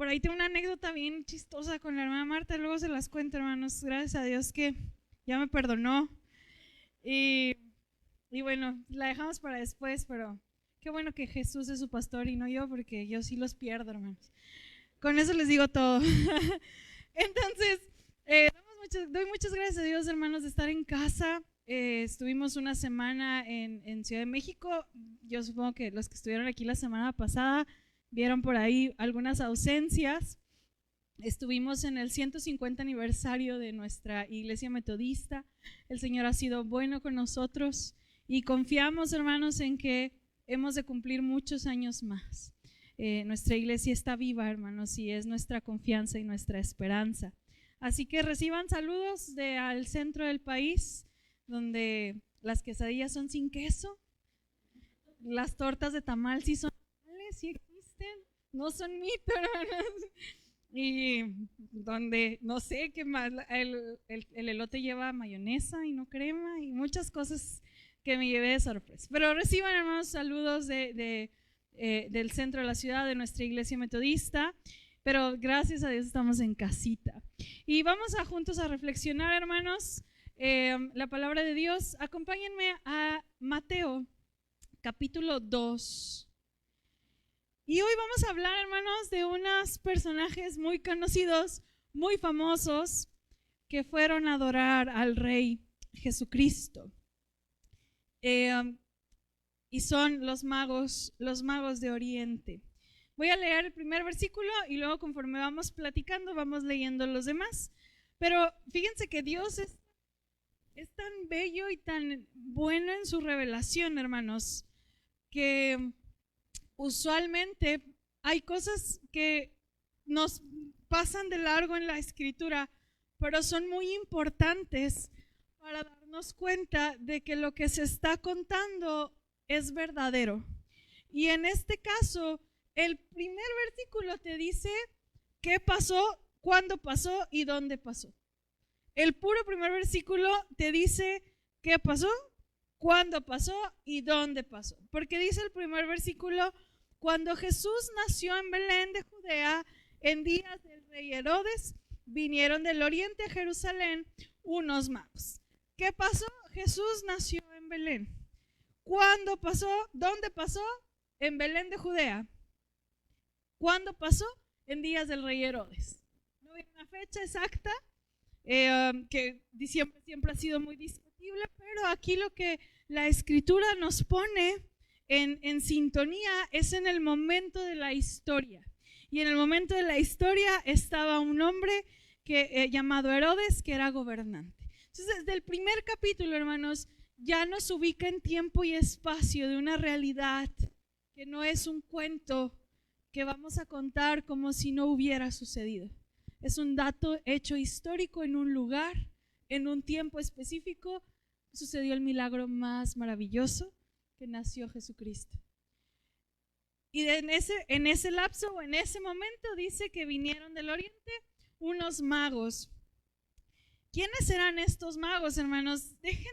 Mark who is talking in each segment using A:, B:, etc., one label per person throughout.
A: por ahí tengo una anécdota bien chistosa con la hermana Marta, luego se las cuento, hermanos. Gracias a Dios que ya me perdonó. Y bueno, la dejamos para después, pero qué bueno que Jesús es su pastor y no yo, porque yo sí los pierdo, hermanos. Con eso les digo todo. Entonces, doy muchas gracias a Dios, hermanos, de estar en casa. Estuvimos una semana en Ciudad de México. Yo supongo que los que estuvieron aquí la semana pasada vieron por ahí algunas ausencias. Estuvimos en el 150 aniversario de nuestra iglesia metodista. El Señor ha sido bueno con nosotros y confiamos, hermanos, en que hemos de cumplir muchos años más. Nuestra iglesia está viva, hermanos, y es nuestra confianza y nuestra esperanza. Así que reciban saludos al centro del país, donde las quesadillas son sin queso, las tortas de tamal sí son tamales, sí existen, no son mito, hermanos. Y donde no sé qué más, el elote lleva mayonesa y no crema y muchas cosas que me llevé de sorpresa. Pero reciban, hermanos, saludos del centro de la ciudad, de nuestra iglesia metodista. Pero gracias a Dios estamos en casita. Y vamos juntos a reflexionar, hermanos, la palabra de Dios. Acompáñenme a Mateo, capítulo 2. Y hoy vamos a hablar, hermanos, de unos personajes muy conocidos, muy famosos, que fueron a adorar al Rey Jesucristo. Y son los magos de Oriente. Voy a leer el primer versículo y luego, conforme vamos platicando, vamos leyendo los demás. Pero fíjense que Dios es tan bello y tan bueno en su revelación, hermanos, que usualmente hay cosas que nos pasan de largo en la escritura, pero son muy importantes para darnos cuenta de que lo que se está contando es verdadero. Y en este caso, el primer versículo te dice qué pasó, cuándo pasó y dónde pasó. El puro primer versículo te dice qué pasó, cuándo pasó y dónde pasó. Porque dice el primer versículo: cuando Jesús nació en Belén de Judea, en días del rey Herodes, vinieron del oriente a Jerusalén unos magos. ¿Qué pasó? Jesús nació en Belén. ¿Cuándo pasó? ¿Dónde pasó? En Belén de Judea. ¿Cuándo pasó? En días del rey Herodes. No hay una fecha exacta, que siempre ha sido muy discutible, pero aquí lo que la escritura nos pone en sintonía es en el momento de la historia. Y en el momento de la historia estaba un hombre llamado Herodes, que era gobernante. Entonces, desde el primer capítulo, hermanos, ya nos ubica en tiempo y espacio de una realidad que no es un cuento que vamos a contar como si no hubiera sucedido. Es un dato hecho histórico en un lugar, en un tiempo específico. Sucedió el milagro más maravilloso, que nació Jesucristo. Y en ese lapso o en ese momento dice que vinieron del oriente unos magos. ¿Quiénes eran estos magos, hermanos? Déjenme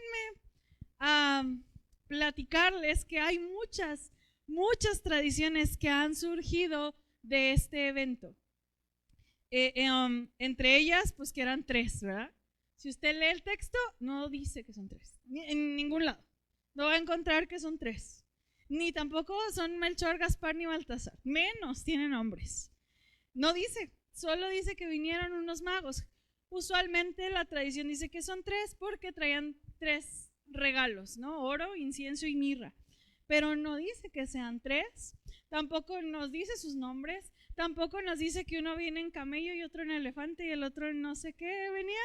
A: platicarles que hay muchas tradiciones que han surgido de este evento. Entre ellas, pues que eran tres, ¿verdad? Si usted lee el texto, no dice que son tres, en ningún lado. No va a encontrar que son tres. Ni tampoco son Melchor, Gaspar ni Baltasar. Menos tienen nombres. No dice, solo dice que vinieron unos magos. Usualmente la tradición dice que son tres porque traían tres regalos, ¿no? Oro, incienso y mirra. Pero no dice que sean tres. Tampoco nos dice sus nombres. Tampoco nos dice que uno viene en camello y otro en elefante y el otro en no sé qué venía.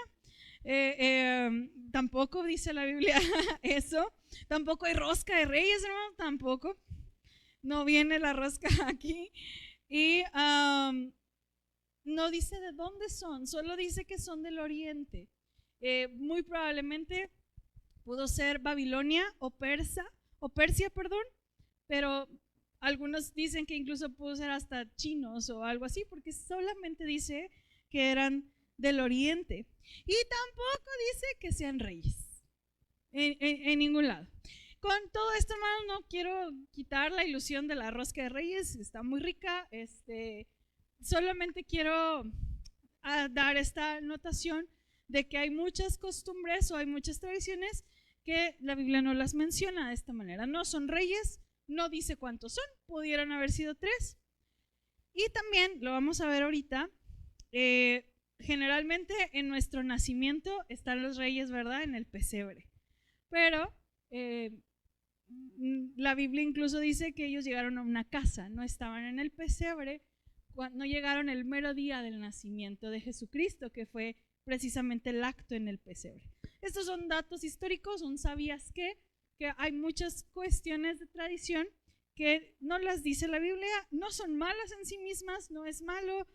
A: Tampoco dice la Biblia eso. Tampoco hay rosca de reyes, hermano. Tampoco. No viene la rosca aquí. Y no dice de dónde son. Solo dice que son del oriente. Muy probablemente pudo ser Babilonia o Persia, pero algunos dicen que incluso pudo ser hasta chinos o algo así, porque solamente dice que eran del oriente. Y tampoco dice que sean reyes, en ningún lado. Con todo esto, hermanos, no quiero quitar la ilusión de la rosca de reyes, está muy rica, solamente quiero dar esta anotación de que hay muchas costumbres o hay muchas tradiciones que la Biblia no las menciona de esta manera. No son reyes, no dice cuántos son, pudieron haber sido 3. Y también, lo vamos a ver ahorita, generalmente en nuestro nacimiento están los reyes, ¿verdad? En el pesebre. Pero la Biblia incluso dice que ellos llegaron a una casa, no estaban en el pesebre, no llegaron el mero día del nacimiento de Jesucristo, que fue precisamente el acto en el pesebre. Estos son datos históricos, un sabías que hay muchas cuestiones de tradición que no las dice la Biblia, no son malas en sí mismas, no es malo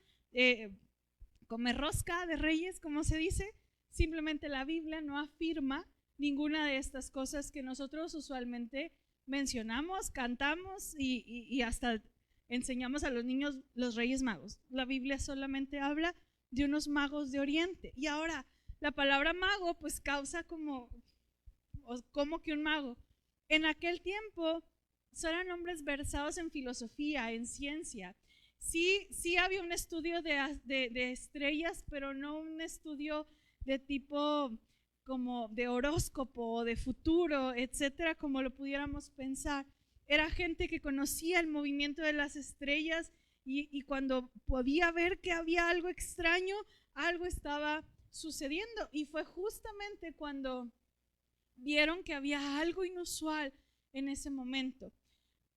A: comer rosca de reyes, como se dice, simplemente la Biblia no afirma ninguna de estas cosas que nosotros usualmente mencionamos, cantamos y hasta enseñamos a los niños los Reyes Magos. La Biblia solamente habla de unos magos de Oriente. Y ahora, la palabra mago pues causa como que un mago. En aquel tiempo eran hombres versados en filosofía, en ciencia. Sí había un estudio de estrellas, pero no un estudio de tipo como de horóscopo o de futuro, etcétera, como lo pudiéramos pensar. Era gente que conocía el movimiento de las estrellas y cuando podía ver que había algo extraño, algo estaba sucediendo. Y fue justamente cuando vieron que había algo inusual en ese momento.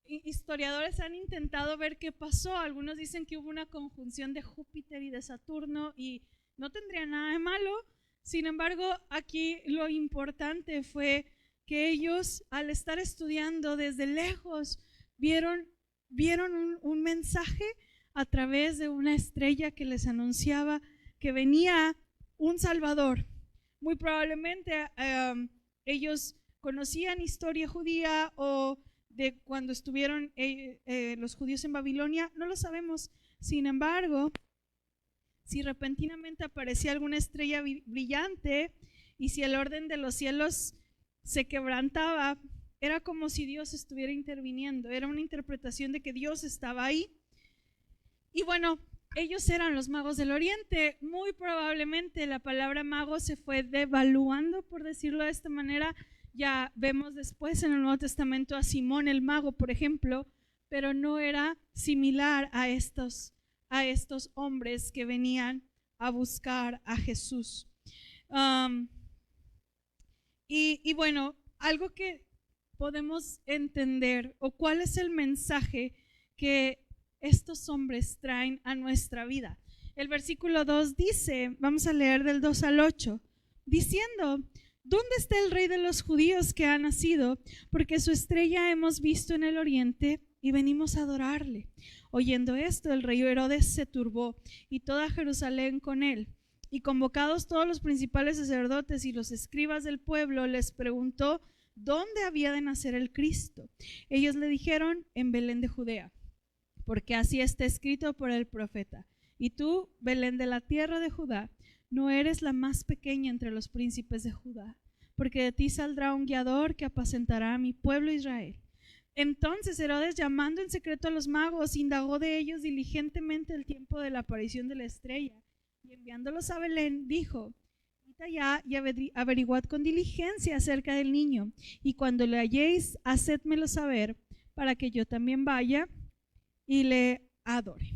A: Historiadores han intentado ver qué pasó. Algunos dicen que hubo una conjunción de Júpiter y de Saturno y no tendría nada de malo. Sin embargo, aquí lo importante fue que ellos, al estar estudiando desde lejos, vieron un mensaje a través de una estrella que les anunciaba que venía un Salvador. Muy probablemente ellos conocían historia judía o de cuando estuvieron los judíos en Babilonia, no lo sabemos. Sin embargo, si repentinamente aparecía alguna estrella brillante y si el orden de los cielos se quebrantaba, era como si Dios estuviera interviniendo, era una interpretación de que Dios estaba ahí. Y bueno, ellos eran los magos del Oriente. Muy probablemente la palabra mago se fue devaluando, por decirlo de esta manera. Ya vemos después en el Nuevo Testamento a Simón el mago, por ejemplo, pero no era similar a estos hombres que venían a buscar a Jesús. Y bueno, algo que podemos entender o cuál es el mensaje que estos hombres traen a nuestra vida. El versículo 2 dice, vamos a leer del 2 al 8, diciendo: ¿dónde está el rey de los judíos que ha nacido? Porque su estrella hemos visto en el oriente y venimos a adorarle. Oyendo esto, el rey Herodes se turbó y toda Jerusalén con él. Y convocados todos los principales sacerdotes y los escribas del pueblo, les preguntó dónde había de nacer el Cristo. Ellos le dijeron: en Belén de Judea, porque así está escrito por el profeta. Y tú, Belén de la tierra de Judá, no eres la más pequeña entre los príncipes de Judá, porque de ti saldrá un guiador que apacentará a mi pueblo Israel. Entonces Herodes, llamando en secreto a los magos, indagó de ellos diligentemente el tiempo de la aparición de la estrella, y enviándolos a Belén, dijo: id allá y averiguad con diligencia acerca del niño, y cuando le halléis, hacedmelo saber, para que yo también vaya y le adore.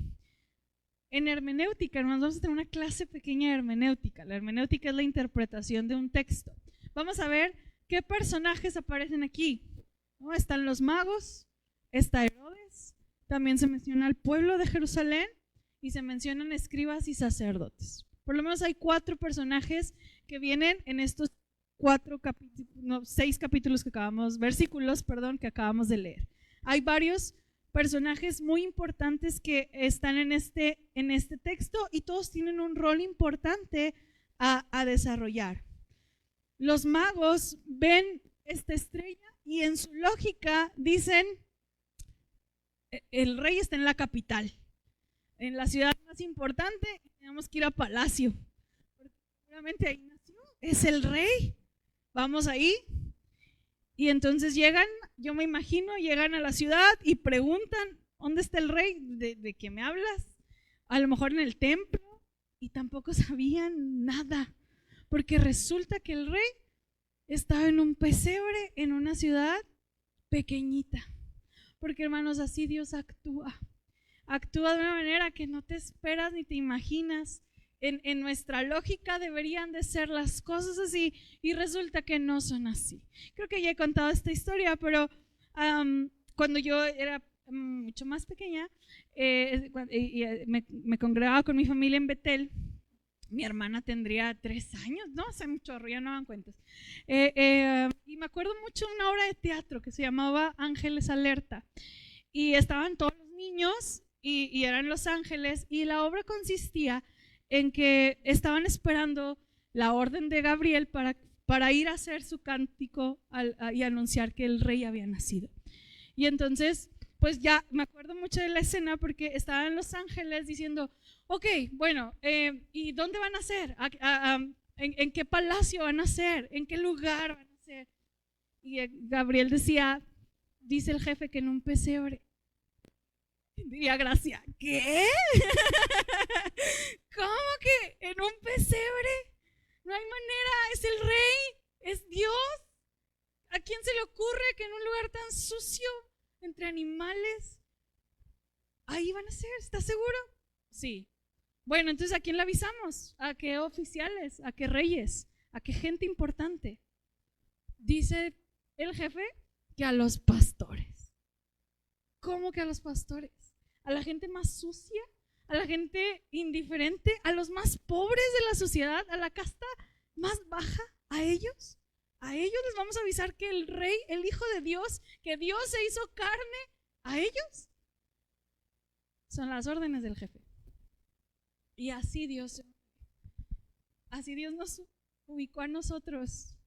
A: En hermenéutica, hermanos, vamos a tener una clase pequeña de hermenéutica. La hermenéutica es la interpretación de un texto. Vamos a ver qué personajes aparecen aquí, ¿no? Están los magos, está Herodes, también se menciona el pueblo de Jerusalén y se mencionan escribas y sacerdotes. Por lo menos hay 4 personajes que vienen en estos 6 capítulos que versículos que acabamos de leer. Hay varios personajes muy importantes que están en este texto y todos tienen un rol importante a desarrollar. Los magos ven esta estrella y en su lógica dicen: el rey está en la capital, en la ciudad más importante, tenemos que ir a palacio, porque seguramente ahí nació, es el rey, vamos ahí. Y entonces llegan, yo me imagino, llegan a la ciudad y preguntan: ¿dónde está el rey? ¿De qué me hablas? a lo mejor en el templo, y tampoco sabían nada, porque resulta que el rey estaba en un pesebre en una ciudad pequeñita. Porque, hermanos, así Dios actúa. Actúa de una manera que no te esperas ni te imaginas. En nuestra lógica deberían de ser las cosas así, y resulta que no son así. Creo que ya he contado esta historia, pero cuando yo era mucho más pequeña, me congregaba con mi familia en Betel. Mi hermana tendría 3 años, no sé, mucho, ya no dan cuentas. Y me acuerdo mucho de una obra de teatro que se llamaba Ángeles Alerta. Y estaban todos los niños y eran los ángeles, y la obra consistía en que estaban esperando la orden de Gabriel para ir a hacer su cántico y anunciar que el rey había nacido. Y entonces, pues ya me acuerdo mucho de la escena, porque estaban los ángeles diciendo, ok, bueno, ¿y dónde van a ser? ¿En qué palacio van a ser? ¿En qué lugar van a ser? Y Gabriel decía, dice el jefe que en un pesebre. Diría Gracia, ¿qué? ¿Cómo que en un pesebre? No hay manera, es el rey, es Dios. ¿A quién se le ocurre que en un lugar tan sucio, entre animales, ahí van a ser? ¿Estás seguro? Sí. Bueno, entonces ¿a quién le avisamos? ¿A qué oficiales? ¿A qué reyes? ¿A qué gente importante? Dice el jefe que a los pastores. ¿Cómo que a los pastores? ¿A la gente más sucia? ¿A la gente indiferente? ¿A los más pobres de la sociedad? ¿A la casta más baja? ¿A ellos? ¿A ellos les vamos a avisar que el rey, el Hijo de Dios, que Dios se hizo carne? ¿A ellos? Son las órdenes del jefe. Y así Dios nos ubicó a nosotros,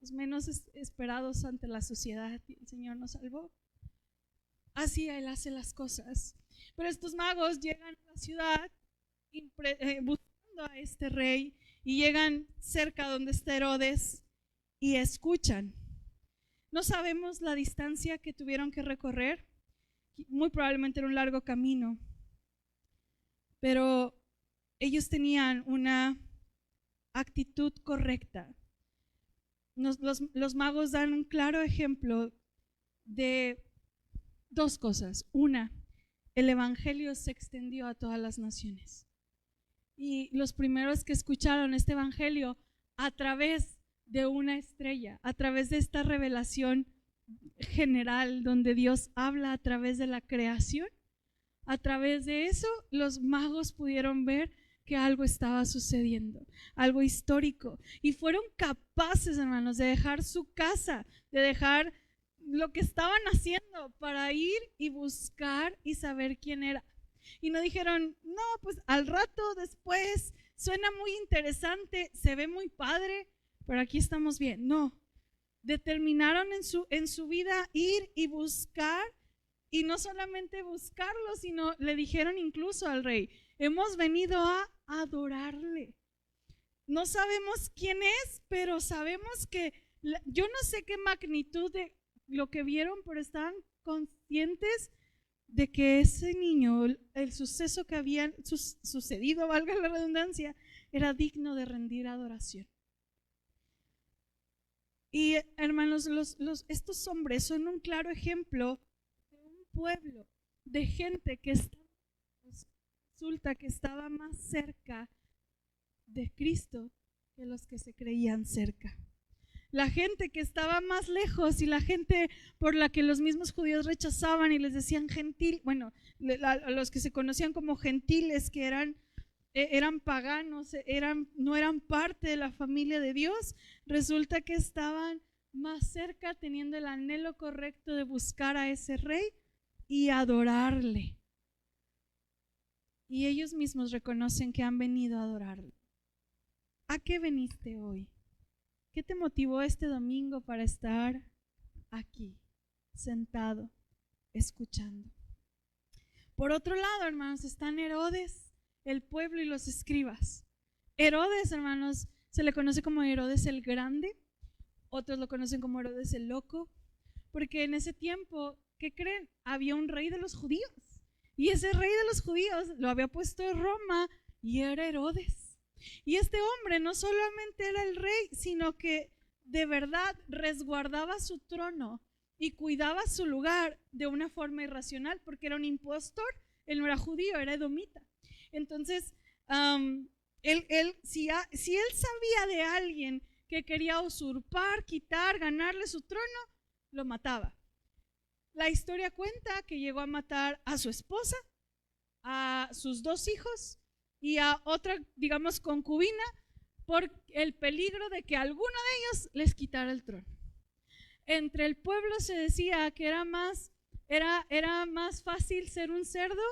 A: los menos esperados ante la sociedad, y el Señor nos salvó. Así Él hace las cosas. Pero estos magos llegan a la ciudad buscando a este rey, y llegan cerca donde está Herodes y escuchan. No sabemos la distancia que tuvieron que recorrer, muy probablemente era un largo camino, pero ellos tenían una actitud correcta. Los magos dan un claro ejemplo de 2 cosas. Una, el evangelio se extendió a todas las naciones, y los primeros que escucharon este evangelio a través de una estrella, a través de esta revelación general donde Dios habla a través de la creación, a través de eso los magos pudieron ver que algo estaba sucediendo, algo histórico, y fueron capaces, hermanos, de dejar su casa, de dejar lo que estaban haciendo para ir y buscar y saber quién era. Y no dijeron, no, pues al rato después, suena muy interesante, se ve muy padre, pero aquí estamos bien. No, determinaron en su vida ir y buscar, y no solamente buscarlo, sino le dijeron incluso al rey, hemos venido a adorarle. No sabemos quién es, pero sabemos que yo no sé qué magnitud de lo que vieron, pero estaban conscientes de que ese niño, el suceso que había sucedido, valga la redundancia, era digno de rendir adoración. Y hermanos, estos hombres son un claro ejemplo de un pueblo, de gente que resulta que estaba más cerca de Cristo que los que se creían cerca. La gente que estaba más lejos, y la gente por la que los mismos judíos rechazaban y les decían gentil, bueno, a los que se conocían como gentiles, que eran paganos, no eran parte de la familia de Dios, resulta que estaban más cerca, teniendo el anhelo correcto de buscar a ese rey y adorarle. Y ellos mismos reconocen que han venido a adorarle. ¿A qué veniste hoy? ¿Qué te motivó este domingo para estar aquí, sentado, escuchando? Por otro lado, hermanos, están Herodes, el pueblo y los escribas. Herodes, hermanos, se le conoce como Herodes el Grande, otros lo conocen como Herodes el Loco, porque en ese tiempo, ¿qué creen? Había un rey de los judíos, Y ese rey de los judíos lo había puesto Roma y era Herodes. Y este hombre no solamente era el rey, sino que de verdad resguardaba su trono y cuidaba su lugar de una forma irracional, porque era un impostor. Él no era judío, era edomita. Entonces, si él sabía de alguien que quería usurpar, quitar, ganarle su trono, lo mataba. La historia cuenta que llegó a matar a su esposa, a sus 2 hijos y a otra, digamos, concubina, por el peligro de que alguno de ellos les quitara el trono. Entre el pueblo se decía que era más fácil ser un cerdo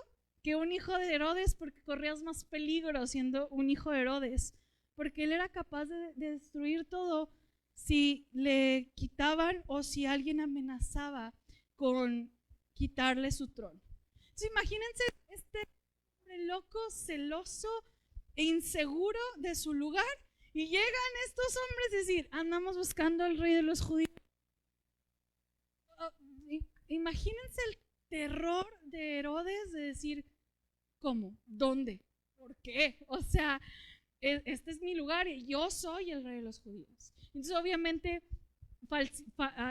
A: que un hijo de Herodes, porque corrías más peligro siendo un hijo de Herodes, porque él era capaz de destruir todo si le quitaban o si alguien amenazaba con quitarle su trono. Entonces, imagínense este hombre loco, celoso e inseguro de su lugar, y llegan estos hombres a decir: andamos buscando al rey de los judíos. Imagínense el terror de Herodes de decir: ¿cómo? ¿Dónde? ¿Por qué? O sea, este es mi lugar y yo soy el rey de los judíos. Entonces, obviamente,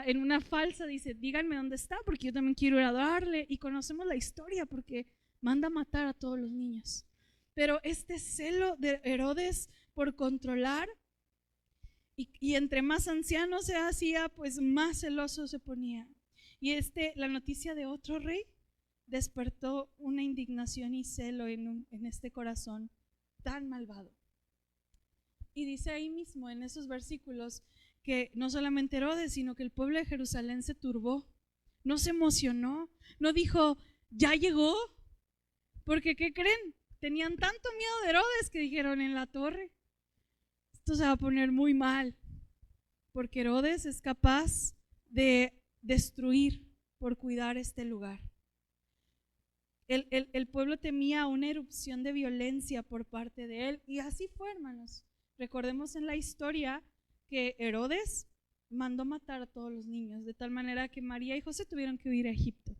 A: en una falsa dice: díganme dónde está, porque yo también quiero ir a adorarle. Y conocemos la historia, porque manda a matar a todos los niños. Pero este celo de Herodes por controlar, y entre más anciano se hacía, pues más celoso se ponía. Y la noticia de otro rey despertó una indignación y celo en este corazón tan malvado. Y dice ahí mismo en esos versículos que no solamente Herodes, sino que el pueblo de Jerusalén se turbó, no se emocionó, no dijo: ya llegó, porque ¿qué creen? Tenían tanto miedo de Herodes que dijeron: en la torre, esto se va a poner muy mal, porque Herodes es capaz de destruir por cuidar este lugar. El pueblo temía una erupción de violencia por parte de él, y así fue, hermanos. Recordemos en la historia que Herodes mandó matar a todos los niños, de tal manera que María y José tuvieron que huir a Egipto.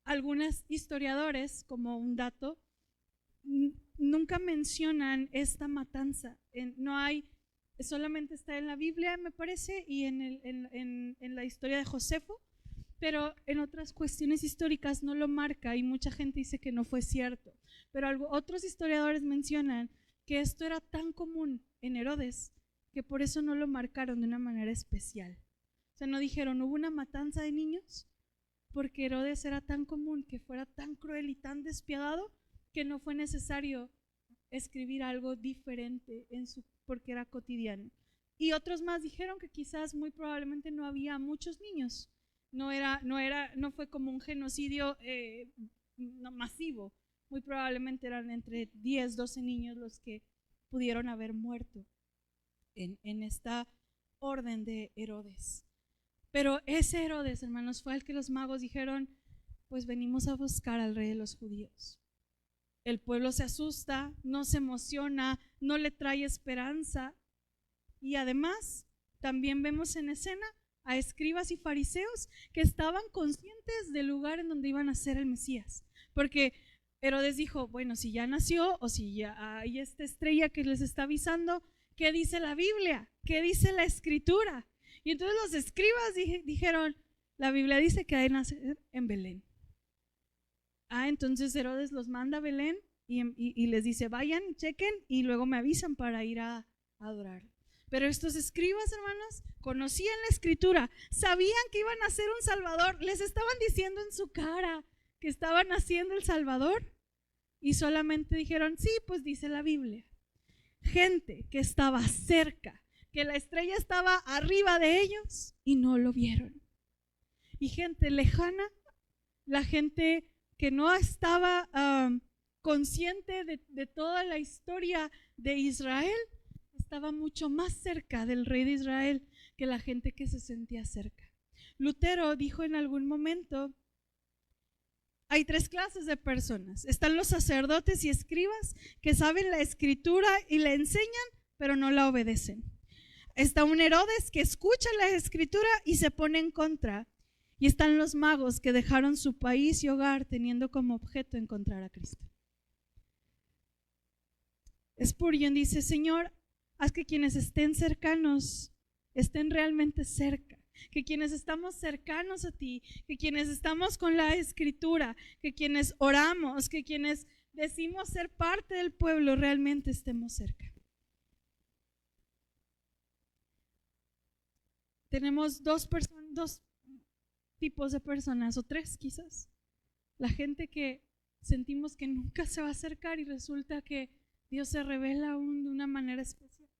A: Algunos historiadores, como un dato, nunca mencionan esta matanza. No hay, solamente está en la Biblia, me parece, y en la historia de Josefo, pero en otras cuestiones históricas no lo marca, y mucha gente dice que no fue cierto. Pero otros historiadores mencionan que esto era tan común en Herodes que por eso no lo marcaron de una manera especial. O sea, no dijeron: hubo una matanza de niños, porque Herodes era tan común, que fuera tan cruel y tan despiadado, que no fue necesario escribir algo diferente porque era cotidiano. Y otros más dijeron que quizás muy probablemente no había muchos niños, no fue como un genocidio masivo. Muy probablemente eran entre 10, 12 niños los que pudieron haber muerto en esta orden de Herodes. Pero ese Herodes, hermanos, fue el que los magos dijeron: pues venimos a buscar al rey de los judíos. El pueblo se asusta, no se emociona, no le trae esperanza. Y además, también vemos en escena a escribas y fariseos que estaban conscientes del lugar en donde iban a ser el Mesías. Porque Herodes dijo: bueno, si ya nació, o si ya hay esta estrella que les está avisando, ¿qué dice la Biblia? ¿Qué dice la Escritura? Y entonces los escribas dijeron: la Biblia dice que ha de nacer en Belén. Entonces Herodes los manda a Belén y les dice: vayan, chequen y luego me avisan para ir a adorar. Pero estos escribas, hermanos, conocían la Escritura, sabían que iban a nacer un Salvador, les estaban diciendo en su cara que estaban naciendo el Salvador, y solamente dijeron: sí, pues dice la Biblia. Gente que estaba cerca, que la estrella estaba arriba de ellos y no lo vieron. Y gente lejana, la gente que no estaba consciente de toda la historia de Israel, estaba mucho más cerca del rey de Israel que la gente que se sentía cerca. Lutero dijo en algún momento: hay 3 clases de personas. Están los sacerdotes y escribas que saben la Escritura y la enseñan, pero no la obedecen. Está un Herodes que escucha la Escritura y se pone en contra. Y están los magos que dejaron su país y hogar teniendo como objeto encontrar a Cristo. Spurgeon dice: Señor, haz que quienes estén cercanos estén realmente cerca, que quienes estamos cercanos a ti, que quienes estamos con la Escritura, que quienes oramos, que quienes decimos ser parte del pueblo realmente estemos cerca. Tenemos dos tipos de personas, o tres quizás. La gente que sentimos que nunca se va a acercar y resulta que Dios se revela aún de una manera especial.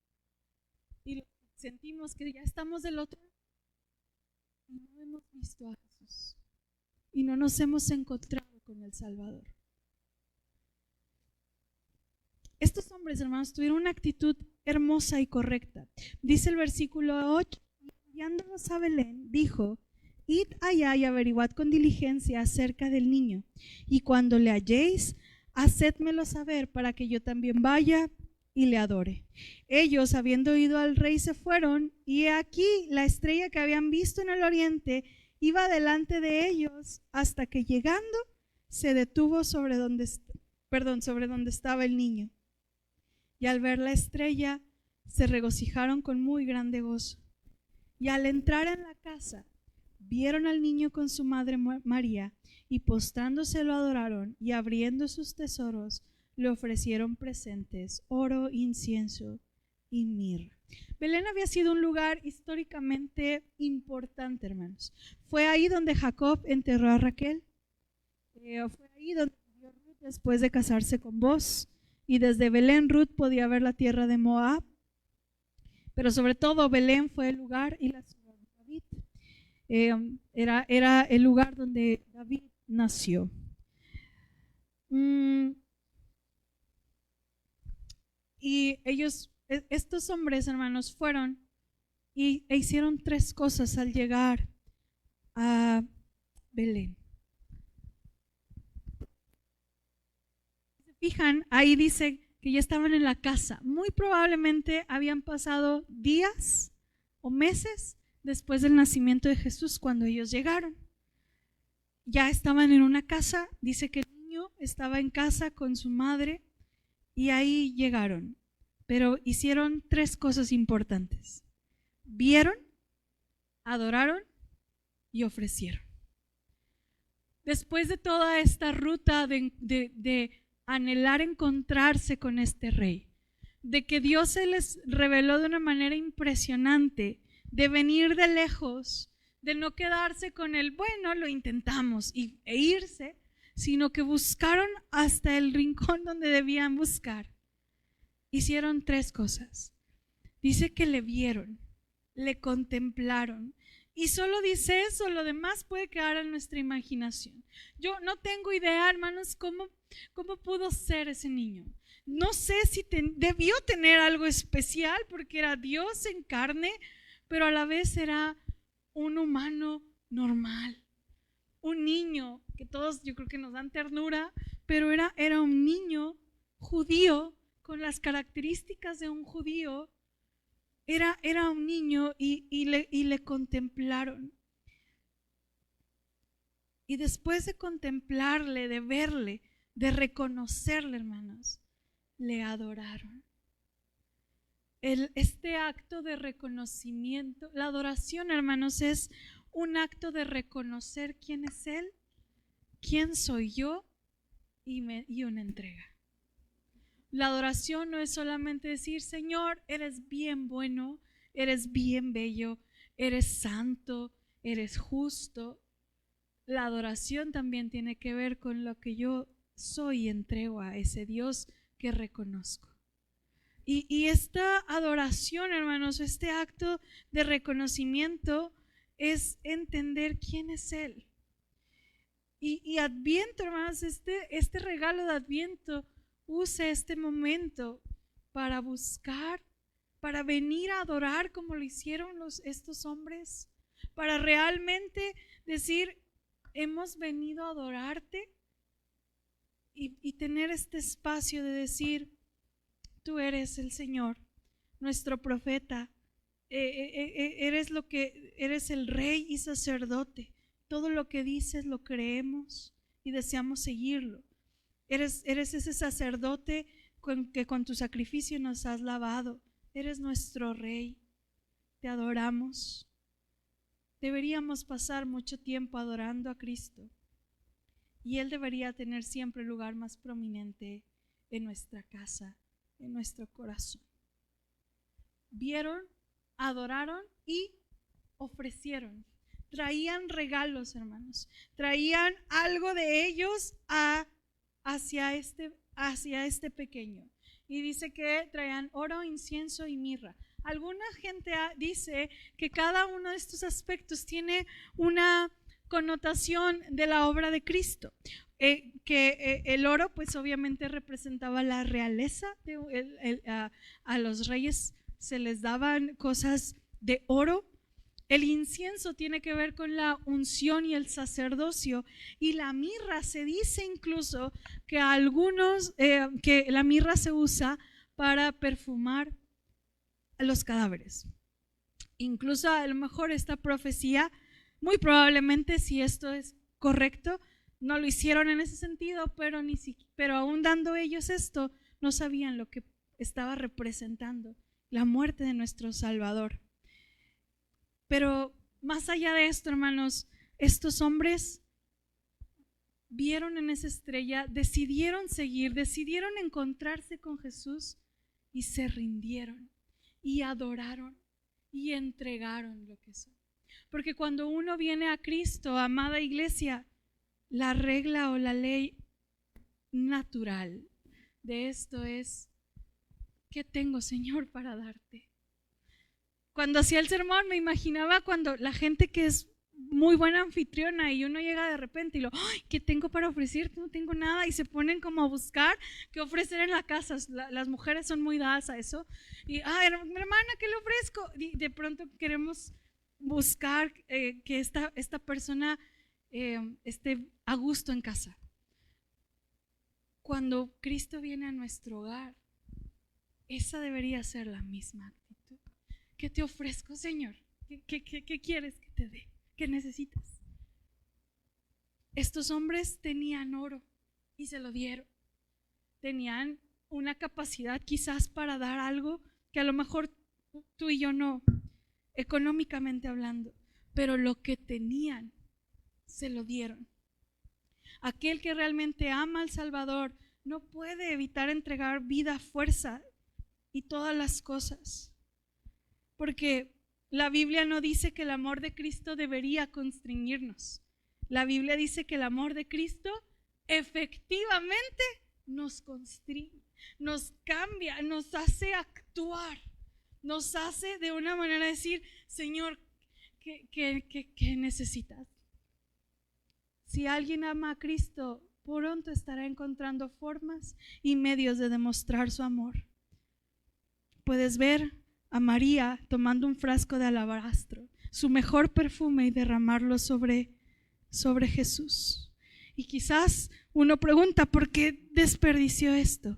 A: Y sentimos que ya estamos del otro lado y no hemos visto a Jesús y no nos hemos encontrado con el Salvador. Estos hombres, hermanos, tuvieron una actitud hermosa y correcta. Dice el versículo 8: enviándolos a Belén, dijo: id allá y averiguad con diligencia acerca del niño, y cuando le halléis, hacédmelo saber para que yo también vaya y le adore. Ellos, habiendo ido al rey, se fueron, y he aquí la estrella que habían visto en el oriente iba delante de ellos, hasta que llegando se detuvo sobre donde estaba el niño. Y al ver la estrella se regocijaron con muy grande gozo. Y al entrar en la casa, vieron al niño con su madre María, y postrándose lo adoraron, y abriendo sus tesoros le ofrecieron presentes, oro, incienso y mirra. Belén había sido un lugar históricamente importante, hermanos. Fue ahí donde Jacob enterró a Raquel. Fue ahí donde vivió Ruth después de casarse con Boaz. Y desde Belén Ruth podía ver la tierra de Moab. Pero sobre todo Belén fue el lugar y la ciudad de David. Era el lugar donde David nació. Y estos hombres, hermanos, fueron e hicieron tres cosas al llegar a Belén. Si se fijan, ahí dice que ya estaban en la casa. Muy probablemente habían pasado días o meses después del nacimiento de Jesús cuando ellos llegaron. Ya estaban en una casa, dice que el niño estaba en casa con su madre y ahí llegaron. Pero hicieron tres cosas importantes: vieron, adoraron y ofrecieron. Después de toda esta ruta de anhelar encontrarse con este rey, de que Dios se les reveló de una manera impresionante, de venir de lejos, de no quedarse con el bueno, lo intentamos e irse, sino que buscaron hasta el rincón donde debían buscar. Hicieron tres cosas. Dice que le vieron, le contemplaron, y solo dice eso, lo demás puede quedar en nuestra imaginación. Yo no tengo idea, hermanos, cómo pudo ser ese niño. No sé si debió tener algo especial porque era Dios en carne, pero a la vez era un humano normal, un niño que todos yo creo que nos dan ternura, pero era un niño judío con las características de un judío. Era un niño y le contemplaron. Y después de contemplarle, de verle, de reconocerle, hermanos, le adoraron. Este acto de reconocimiento, la adoración, hermanos, es un acto de reconocer quién es Él, quién soy yo y una entrega. La adoración no es solamente decir: Señor, eres bien bueno, eres bien bello, eres santo, eres justo. La adoración también tiene que ver con lo que yo soy y entrego a ese Dios que reconozco. Y esta adoración, hermanos, este acto de reconocimiento es entender quién es Él. Y Adviento, hermanos, este regalo de Adviento, use este momento para buscar, para venir a adorar como lo hicieron estos hombres, para realmente decir: hemos venido a adorarte, y tener este espacio de decir: tú eres el Señor, nuestro profeta, eres el rey y sacerdote, todo lo que dices lo creemos y deseamos seguirlo. Eres ese sacerdote que con tu sacrificio nos has lavado. Eres nuestro Rey. Te adoramos. Deberíamos pasar mucho tiempo adorando a Cristo y Él debería tener siempre el lugar más prominente en nuestra casa, en nuestro corazón. Vieron, adoraron y ofrecieron. Traían regalos, hermanos. Traían algo de ellos hacia este pequeño. Y dice que traían oro, incienso y mirra. Alguna gente dice que cada uno de estos aspectos tiene una connotación de la obra de Cristo. El oro pues obviamente representaba la realeza. A los reyes se les daban cosas de oro. El incienso tiene que ver con la unción y el sacerdocio, y la mirra, se dice incluso que que la mirra se usa para perfumar los cadáveres. Incluso a lo mejor esta profecía, muy probablemente, si esto es correcto, no lo hicieron en ese sentido, pero aún dando ellos esto, no sabían lo que estaba representando la muerte de nuestro Salvador. Pero más allá de esto, hermanos, estos hombres vieron en esa estrella, decidieron seguir, decidieron encontrarse con Jesús y se rindieron y adoraron y entregaron lo que son. Porque cuando uno viene a Cristo, amada iglesia, la regla o la ley natural de esto es: ¿qué tengo, Señor, para darte? Cuando hacía el sermón me imaginaba cuando la gente que es muy buena anfitriona y uno llega de repente y ¿qué tengo para ofrecerte? No tengo nada, y se ponen como a buscar qué ofrecer en la casa. Las mujeres son muy dadas a eso y hermana, ¿qué le ofrezco? Y de pronto queremos buscar que esta persona esté a gusto en casa. Cuando Cristo viene a nuestro hogar, esa debería ser la misma actitud. ¿Qué te ofrezco, Señor? ¿Qué quieres que te dé? ¿Qué necesitas? Estos hombres tenían oro y se lo dieron. Tenían una capacidad quizás para dar algo que a lo mejor tú y yo no, económicamente hablando, pero lo que tenían se lo dieron. Aquel que realmente ama al Salvador no puede evitar entregar vida, fuerza y todas las cosas. Porque la Biblia no dice que el amor de Cristo debería constreñirnos. La Biblia dice que el amor de Cristo efectivamente nos constriñe, nos cambia, nos hace actuar, nos hace de una manera decir: Señor, ¿qué necesitas? Si alguien ama a Cristo, pronto estará encontrando formas y medios de demostrar su amor. Puedes ver a María tomando un frasco de alabastro, su mejor perfume, y derramarlo sobre Jesús. Y quizás uno pregunta: ¿por qué desperdició esto?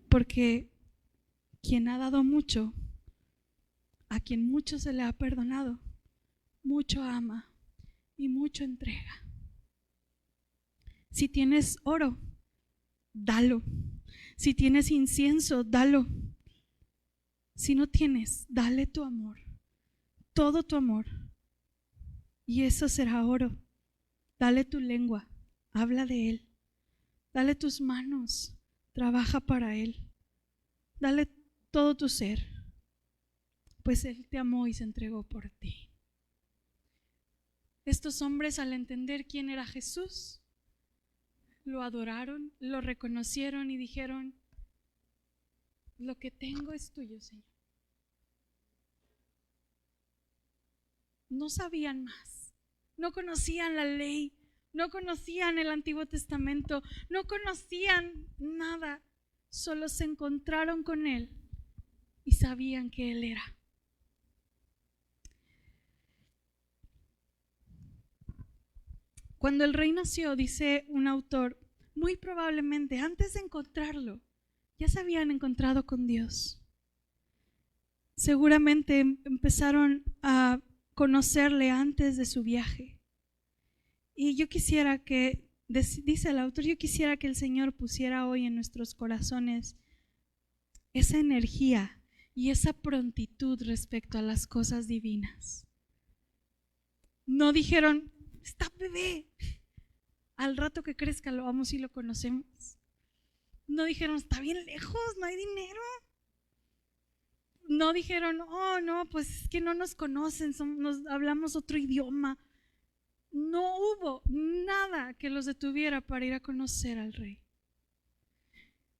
A: Porque quien ha dado mucho, a quien mucho se le ha perdonado, mucho ama y mucho entrega. Si tienes oro, dalo. Si tienes incienso, dalo. Si no tienes, dale tu amor, todo tu amor, y eso será oro. Dale tu lengua, habla de Él. Dale tus manos, trabaja para Él. Dale todo tu ser, pues Él te amó y se entregó por ti. Estos hombres, al entender quién era Jesús, lo adoraron, lo reconocieron y dijeron: lo que tengo es tuyo, Señor. No sabían más, no conocían la ley, no conocían el Antiguo Testamento, no conocían nada, solo se encontraron con Él y sabían que Él era. Cuando el rey nació, dice un autor, muy probablemente antes de encontrarlo, ya se habían encontrado con Dios. Seguramente empezaron a conocerle antes de su viaje. Y yo quisiera que, dice el autor, yo quisiera que el Señor pusiera hoy en nuestros corazones esa energía y esa prontitud respecto a las cosas divinas. No dijeron, está bebé, al rato que crezca lo vamos y lo conocemos. No dijeron, está bien lejos, no hay dinero. No dijeron, oh no, pues es que no nos conocen, hablamos otro idioma. No hubo nada que los detuviera para ir a conocer al Rey.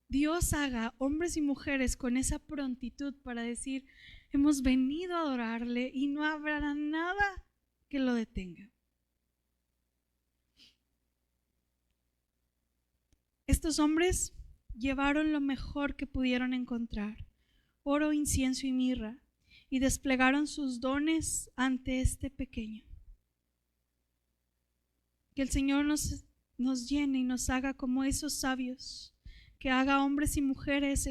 A: Dios haga hombres y mujeres con esa prontitud para decir, hemos venido a adorarle y no habrá nada que lo detenga. Estos hombres llevaron lo mejor que pudieron encontrar, oro, incienso y mirra, y desplegaron sus dones ante este pequeño. Que el Señor nos llene y nos haga como esos sabios, que haga hombres y mujeres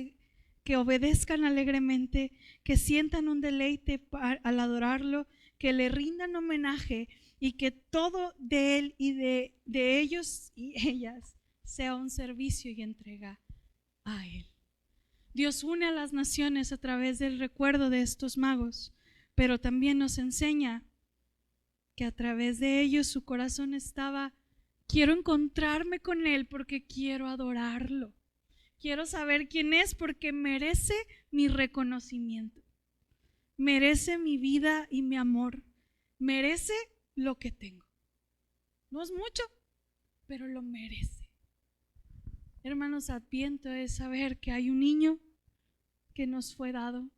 A: que obedezcan alegremente, que sientan un deleite al adorarlo, que le rindan homenaje y que todo de Él y de ellos y ellas sea un servicio y entrega a Él. Dios une a las naciones a través del recuerdo de estos magos, pero también nos enseña que a través de ellos su corazón estaba, quiero encontrarme con Él porque quiero adorarlo. Quiero saber quién es porque merece mi reconocimiento, merece mi vida y mi amor, merece lo que tengo. No es mucho, pero lo merece. Hermanos, Adviento es saber que hay un niño que nos fue dado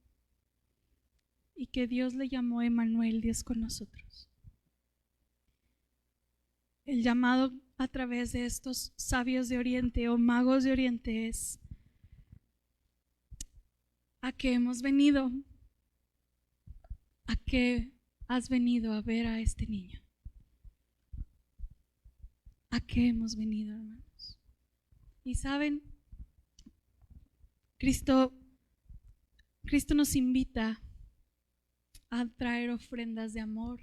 A: y que Dios le llamó Emmanuel, Dios con nosotros. El llamado a través de estos sabios de Oriente o magos de Oriente es a que hemos venido, a que has venido a ver a este niño. ¿A qué hemos venido, hermanos? Y saben, Cristo nos invita a traer ofrendas de amor,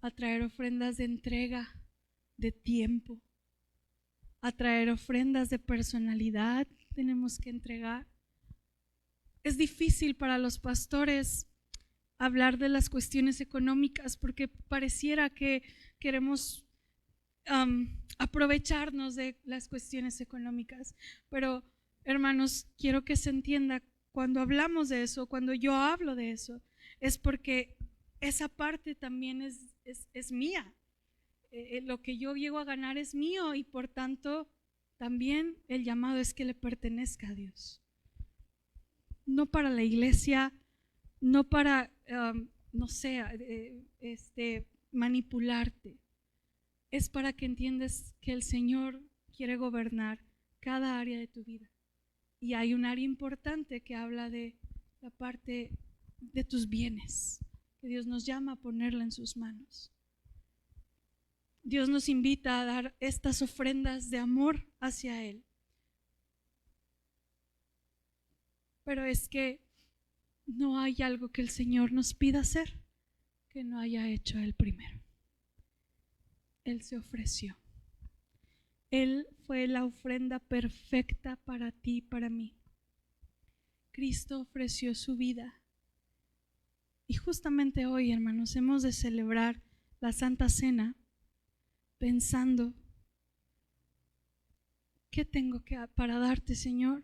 A: a traer ofrendas de entrega, de tiempo, a traer ofrendas de personalidad. Tenemos que entregar. Es difícil para los pastores hablar de las cuestiones económicas porque pareciera que queremos aprovecharnos de las cuestiones económicas, pero hermanos, quiero que se entienda, cuando hablamos de eso, cuando yo hablo de eso, es porque esa parte también es mía. Lo que yo llego a ganar es mío y por tanto también el llamado es que le pertenezca a Dios. No para la iglesia, no para, no sé, manipularte. Es para que entiendas que el Señor quiere gobernar cada área de tu vida. Y hay un área importante que habla de la parte de tus bienes, que Dios nos llama a ponerla en sus manos. Dios nos invita a dar estas ofrendas de amor hacia Él. Pero es que no hay algo que el Señor nos pida hacer que no haya hecho Él primero. Él se ofreció. Él fue la ofrenda perfecta para ti y para mí. Cristo ofreció su vida. Y justamente hoy, hermanos, hemos de celebrar la Santa Cena pensando, ¿qué tengo para darte, Señor?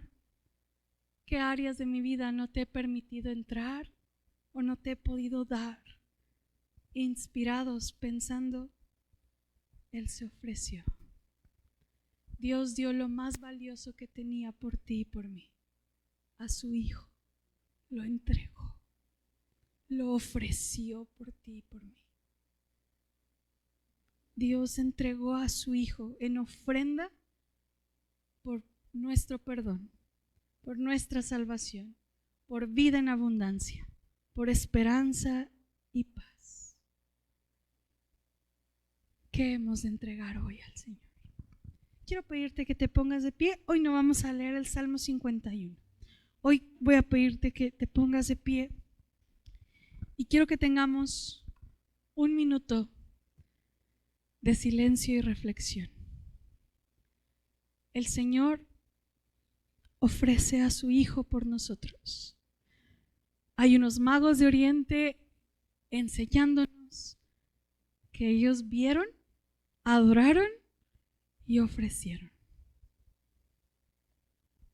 A: ¿Qué áreas de mi vida no te he permitido entrar o no te he podido dar? Inspirados pensando, Él se ofreció. Dios dio lo más valioso que tenía por ti y por mí, a su Hijo. Lo entregó, lo ofreció por ti y por mí. Dios entregó a su Hijo en ofrenda por nuestro perdón, por nuestra salvación, por vida en abundancia, por esperanza y paz. ¿Qué hemos de entregar hoy al Señor? Quiero pedirte que te pongas de pie. Hoy no vamos a leer el Salmo 51. Hoy voy a pedirte que te pongas de pie y quiero que tengamos un minuto de silencio y reflexión. El Señor ofrece a su Hijo por nosotros. Hay unos magos de Oriente enseñándonos que ellos vieron, adoraron y ofrecieron.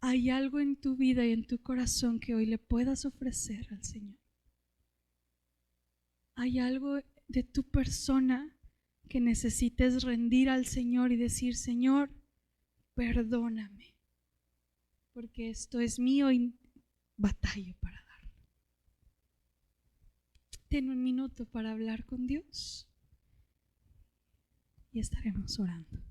A: ¿Hay algo en tu vida y en tu corazón que hoy le puedas ofrecer al Señor? ¿Hay algo de tu persona que necesites rendir al Señor y decir: Señor, perdóname, porque esto es mío y batallo para darlo? Ten un minuto para hablar con Dios y estaremos orando.